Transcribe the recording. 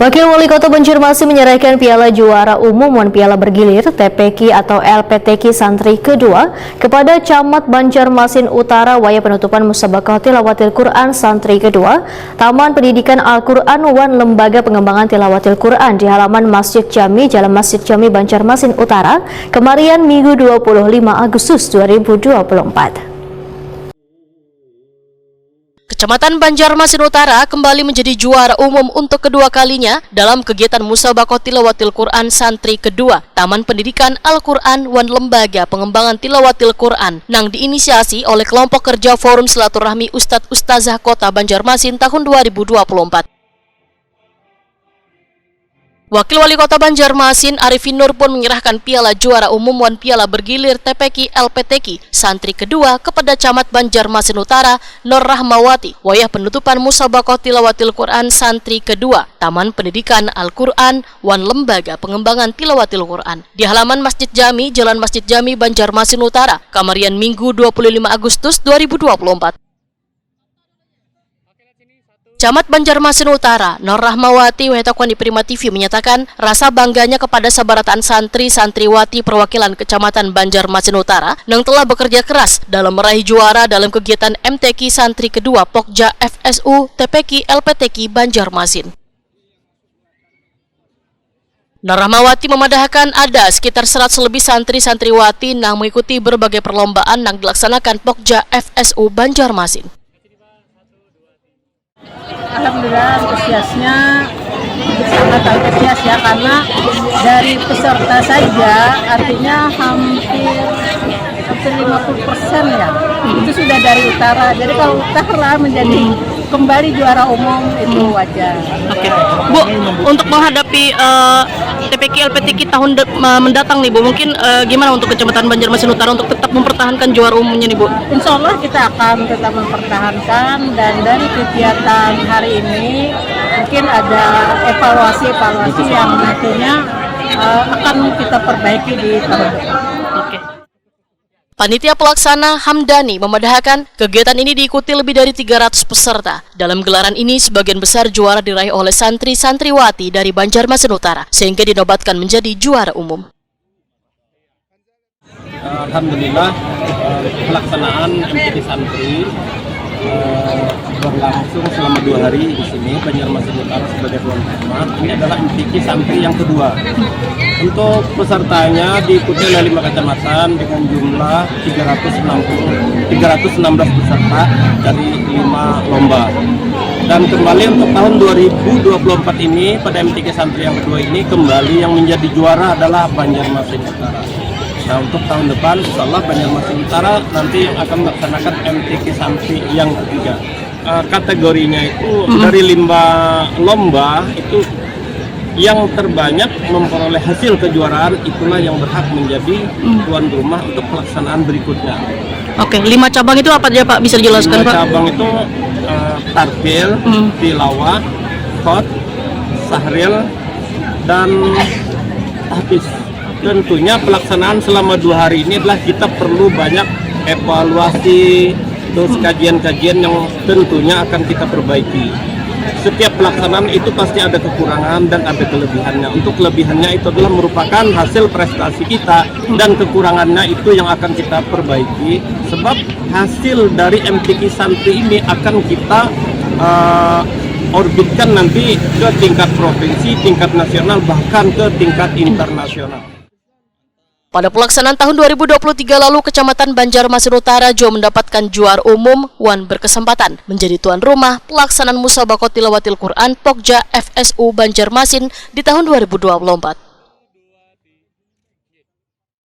Wakil Wali Kota Banjarmasin menyerahkan Piala Juara Umum Wan Piala Bergilir TPQ atau LPTQ Santri kedua kepada Camat Banjarmasin Utara waya penutupan Musabaqah Tilawatil Quran Santri kedua Taman Pendidikan Al-Quran Wan Lembaga Pengembangan Tilawatil Quran di halaman Masjid Jami, Jalan Masjid Jami, Banjarmasin Utara, kemarin Minggu 25 Agustus 2024. Kecamatan Banjarmasin Utara kembali menjadi juara umum untuk kedua kalinya dalam kegiatan Musabaqah Tilawatil Quran Santri kedua Taman Pendidikan Al-Quran Wan Lembaga Pengembangan Tilawatil Quran yang diinisiasi oleh kelompok kerja Forum Silaturahmi Ustadz Ustazah Kota Banjarmasin tahun 2024. Wakil Wali Kota Banjarmasin Arifin Nur pun menyerahkan Piala Juara Umum Wan Piala Bergilir TPQ LPTQ Santri kedua kepada Camat Banjarmasin Utara Nur Rahmawati wayah penutupan Musabaqah Tilawatil Quran Santri kedua Taman Pendidikan Al-Quran Wan Lembaga Pengembangan Tilawatil Quran di halaman Masjid Jami, Jalan Masjid Jami, Banjarmasin Utara, kemarin Minggu 25 Agustus 2024. Camat Banjarmasin Utara, Nur Rahmawati Wehetakuan di Prima TV menyatakan rasa bangganya kepada sabaratan santri-santriwati perwakilan Kecamatan Banjarmasin Utara yang telah bekerja keras dalam meraih juara dalam kegiatan MTQ Santri kedua Pokja FSU TPQ LPTQ Banjarmasin. Nur Rahmawati memadahkan ada sekitar 100 lebih santri-santriwati yang mengikuti berbagai perlombaan yang dilaksanakan Pokja FSU Banjarmasin. Alhamdulillah antusiasnya sangat antusias ya, karena dari peserta saja artinya hampir 50% ya itu sudah dari utara. Jadi kalau utara menjadi kembali juara umum itu wajar. Oke, Bu, untuk menghadapi TPQ LPTQ tahun mendatang nih Bu, mungkin gimana untuk Kecamatan Banjarmasin Utara untuk tetap mempertahankan juara umumnya nih Bu? Insya Allah kita akan tetap mempertahankan, dan dari kegiatan hari ini mungkin ada evaluasi yang nantinya akan kita perbaiki di tahun depan. Oke. Panitia pelaksana Hamdani memadahkan kegiatan ini diikuti lebih dari 300 peserta. Dalam gelaran ini, sebagian besar juara diraih oleh santri-santriwati dari Banjarmasin Utara, sehingga dinobatkan menjadi juara umum. Alhamdulillah, pelaksanaan MTQ Santri berlangsung selama 2 hari di sini, Banjarmasin Utara sebagai tuan rumah. Ini adalah MTQ Santri yang kedua. Untuk pesertanya diikuti oleh 5 kecamatan dengan jumlah 316 peserta dari 5 lomba. Dan kembali untuk tahun 2024 ini, pada MTQ Santri yang kedua ini, kembali yang menjadi juara adalah Banjarmasin Utara. Nah, untuk tahun depan, insya Allah Banjarmasin Utara nanti yang akan melaksanakan MTQ Santri yang ketiga. Kategorinya itu dari 5 lomba itu yang terbanyak memperoleh hasil kejuaraan itulah yang berhak menjadi tuan rumah untuk pelaksanaan berikutnya. Oke, 5 cabang itu apa aja Pak? Bisa dijelaskan 5 Pak? cabang itu tartil, tilawah, khot, sahril, dan tahfiz. Tentunya pelaksanaan selama 2 hari ini adalah kita perlu banyak evaluasi, terus kajian-kajian yang tentunya akan kita perbaiki. Setiap pelaksanaan itu pasti ada kekurangan dan ada kelebihannya. Untuk kelebihannya itu adalah merupakan hasil prestasi kita, dan kekurangannya itu yang akan kita perbaiki. Sebab hasil dari MTQ Santri ini akan kita orbitkan nanti ke tingkat provinsi, tingkat nasional, bahkan ke tingkat internasional. Pada pelaksanaan tahun 2023 lalu, Kecamatan Banjarmasin Utara juga mendapatkan juara umum Wan berkesempatan menjadi tuan rumah pelaksanaan Musabaqah Tilawatil Quran Pokja FSU Banjarmasin di tahun 2024.